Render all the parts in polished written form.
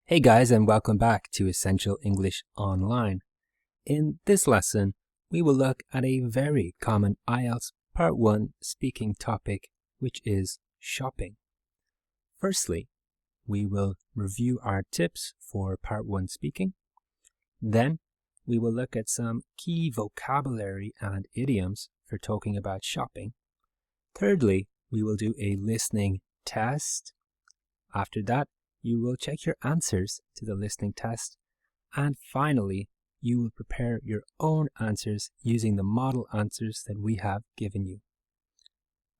Hey guys, and welcome back to Essential English Online. In this lesson, we will look at a very common Ielts Part 1 speaking topic, which is shopping. Firstly, we will review our tips for Part 1 speaking. Then, we will look at some key vocabulary and idioms for talking about shopping. Thirdly, we will do a listening test. After that, you will check your answers to the listening test. And finally, you will prepare your own answers using the model answers that we have given you.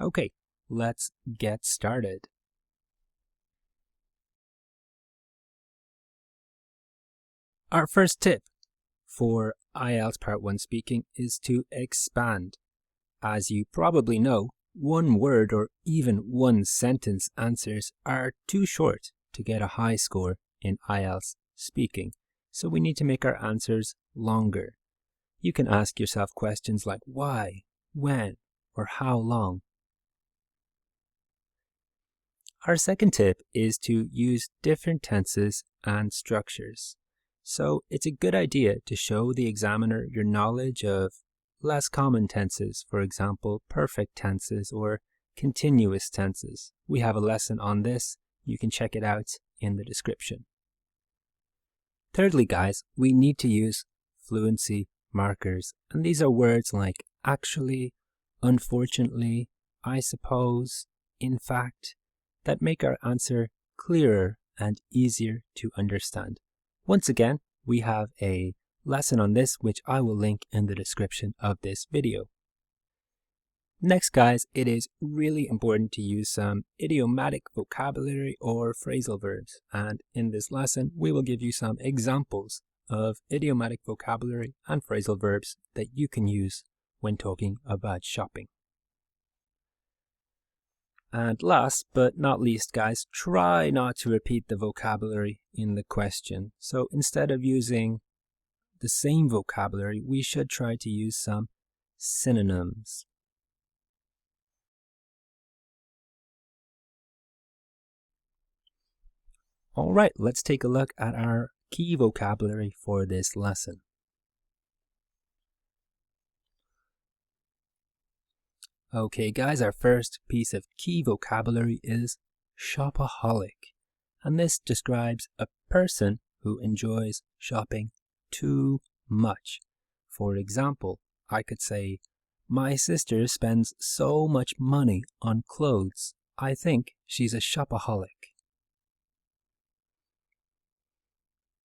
Okay, let's get started. Our first tip for Ielts Part 1 speaking is to expand. As you probably know, one word or even one sentence answers are too short to get a high score in Ielts speaking, so we need to make our answers longer. You can ask yourself questions like why, when, or how long. Our second tip is to use different tenses and structures. So it's a good idea to show the examiner your knowledge of less common tenses, for example, perfect tenses or continuous tenses. We have a lesson on this. You can check it out in the description. Thirdly, guys, we need to use fluency markers. And these are words like actually, unfortunately, I suppose, in fact, that make our answer clearer and easier to understand. Once again, we have a lesson on this, which I will link in the description of this video. Next, guys, it is really important to use some idiomatic vocabulary or phrasal verbs. And in this lesson, we will give you some examples of idiomatic vocabulary and phrasal verbs that you can use when talking about shopping. And last but not least, guys, try not to repeat the vocabulary in the question. So instead of using the same vocabulary, we should try to use some synonyms. All right, let's take a look at our key vocabulary for this lesson. Okay, guys, our first piece of key vocabulary is shopaholic. And this describes a person who enjoys shopping too much. For example, I could say, my sister spends so much money on clothes. I think she's a shopaholic.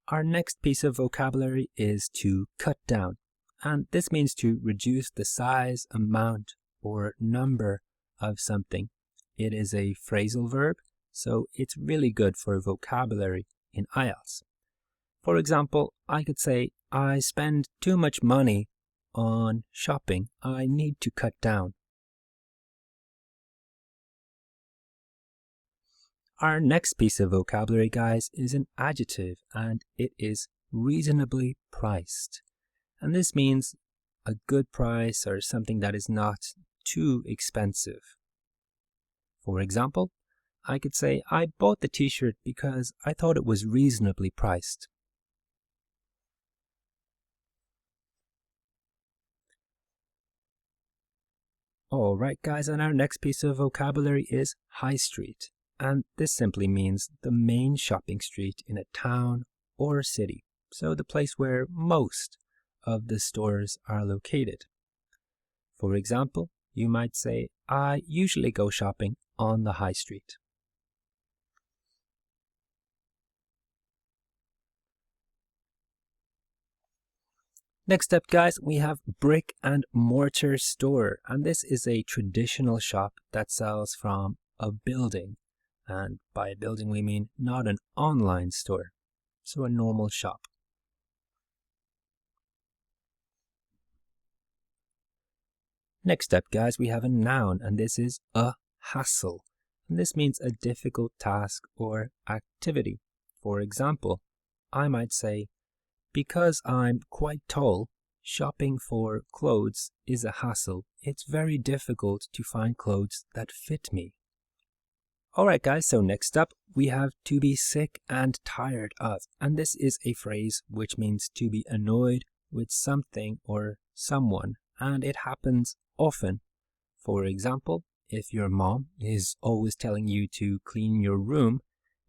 Our next piece of vocabulary is to cut down, and this means to reduce the size, amount, or number of something. It is a phrasal verb, so it's really good for vocabulary in Ielts. For example, I could say, I spend too much money on shopping. I need to cut down. Our next piece of vocabulary, guys, is an adjective, and it is reasonably priced. And this means a good price or something that is not too expensive. For example, I could say, I bought the t-shirt because I thought it was reasonably priced. Alright, guys, and our next piece of vocabulary is high street. And this simply means the main shopping street in a town or a city. So the place where most of the stores are located. For example, you might say, I usually go shopping on the high street. Next up, guys, we have brick and mortar store. And this is a traditional shop that sells from a building. And by a building, we mean not an online store, so a normal shop. Next up, guys, we have a noun, and this is a hassle. And this means a difficult task or activity. For example, I might say, because I'm quite tall, shopping for clothes is a hassle. It's very difficult to find clothes that fit me. Alright guys, so next up we have to be sick and tired of. And this is a phrase which means to be annoyed with something or someone, and it happens often. For example, if your mom is always telling you to clean your room,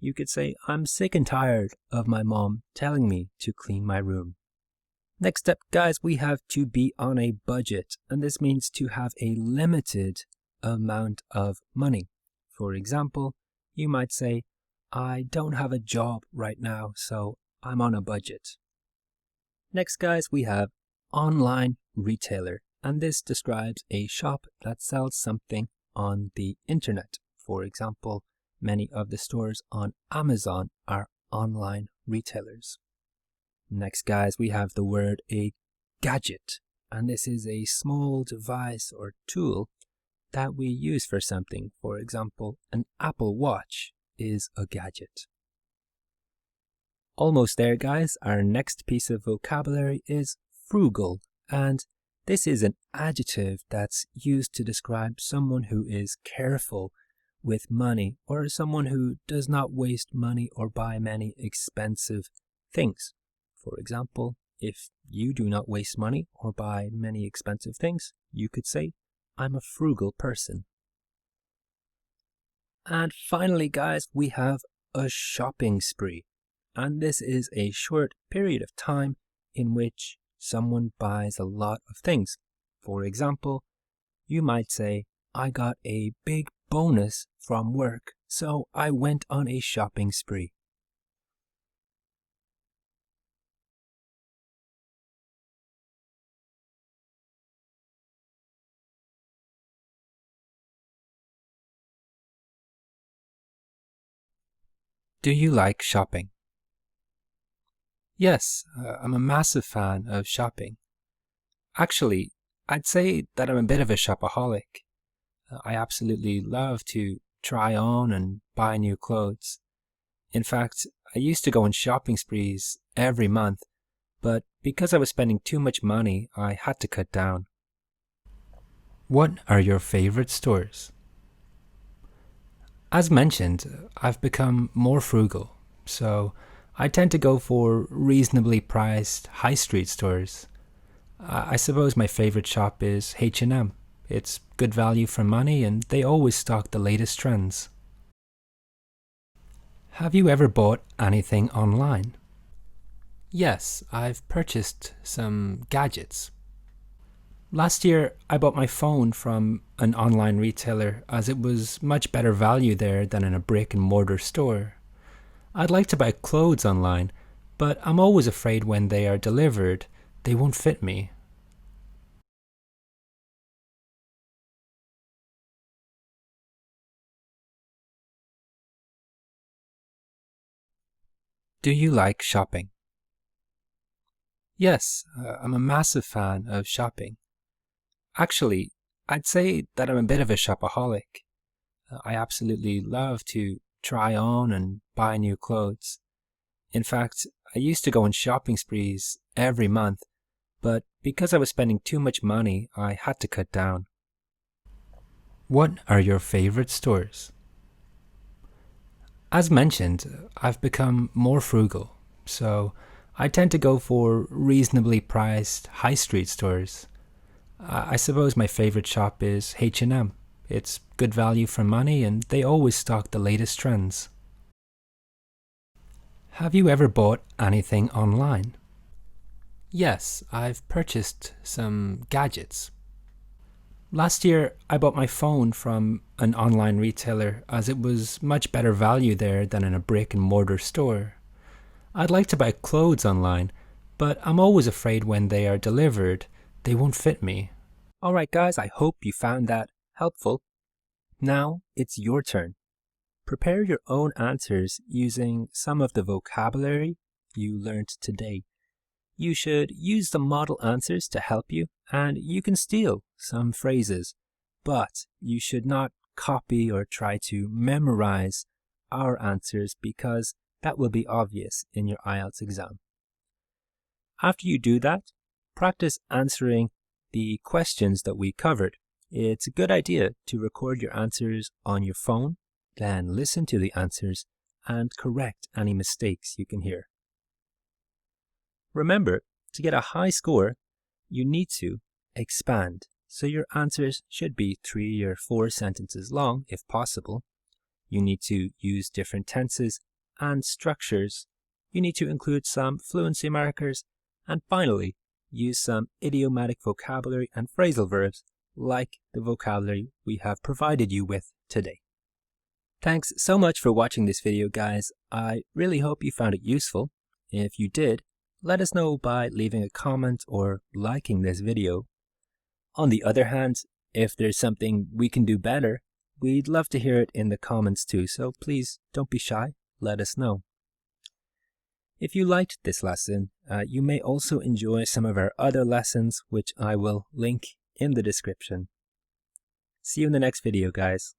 you could say, I'm sick and tired of my mom telling me to clean my room. Next up, guys, we have to be on a budget, and this means to have a limited amount of money. For example, you might say, I don't have a job right now, so I'm on a budget. Next, guys, we have online retailer, and this describes a shop that sells something on the internet. For example, many of the stores on Amazon are online retailers. Next, guys, we have the word a gadget, and this is a small device or tool that we use for something. For example, an Apple Watch is a gadget. Almost there, guys. Our next piece of vocabulary is frugal, and this is an adjective that's used to describe someone who is careful with money, or someone who does not waste money or buy many expensive things. For example, if you do not waste money or buy many expensive things, you could say, I'm a frugal person. And finally, guys, we have a shopping spree. And this is a short period of time in which someone buys a lot of things. For example, you might say, I got a big bonus from work, so I went on a shopping spree. Do you like shopping? Yes, I'm a massive fan of shopping. Actually, I'd say that I'm a bit of a shopaholic. I absolutely love to try on and buy new clothes. In fact, I used to go on shopping sprees every month, but because I was spending too much money, I had to cut down. What are your favorite stores? As mentioned, I've become more frugal, so I tend to go for reasonably priced high street stores. I suppose my favorite shop is H&M. It's good value for money and they always stock the latest trends. Have you ever bought anything online? Yes, I've purchased some gadgets. Last year, I bought my phone from an online retailer as it was much better value there than in a brick and mortar store. I'd like to buy clothes online, but I'm always afraid when they are delivered, they won't fit me. Do you like shopping? Yes, I'm a massive fan of shopping. Actually, I'd say that I'm a bit of a shopaholic. I absolutely love to try on and buy new clothes. In fact, I used to go on shopping sprees every month, but because I was spending too much money, I had to cut down. What are your favorite stores? As mentioned, I've become more frugal, so I tend to go for reasonably priced high street stores. I suppose my favorite shop is H&M. It's good value for money and they always stock the latest trends. Have you ever bought anything online? Yes, I've purchased some gadgets. Last year, I bought my phone from an online retailer as it was much better value there than in a brick and mortar store. I'd like to buy clothes online, but I'm always afraid when they are delivered, they won't fit me. Alright guys, I hope you found that helpful. Now it's your turn. Prepare your own answers using some of the vocabulary you learned today. You should use the model answers to help you, and you can steal some phrases, but you should not copy or try to memorize our answers because that will be obvious in your Ielts exam. After you do that, practice answering the questions that we covered. It's a good idea to record your answers on your phone. Then listen to the answers and correct any mistakes you can hear. Remember, to get a high score, you need to expand. So your answers should be 3 or 4 sentences long, if possible. You need to use different tenses and structures. You need to include some fluency markers. And finally, use some idiomatic vocabulary and phrasal verbs like the vocabulary we have provided you with today. Thanks so much for watching this video, guys. I really hope you found it useful. If you did, let us know by leaving a comment or liking this video. On the other hand, if there's something we can do better, we'd love to hear it in the comments too, so please don't be shy, let us know. If you liked this lesson, you may also enjoy some of our other lessons, which I will link in the description. See you in the next video, guys.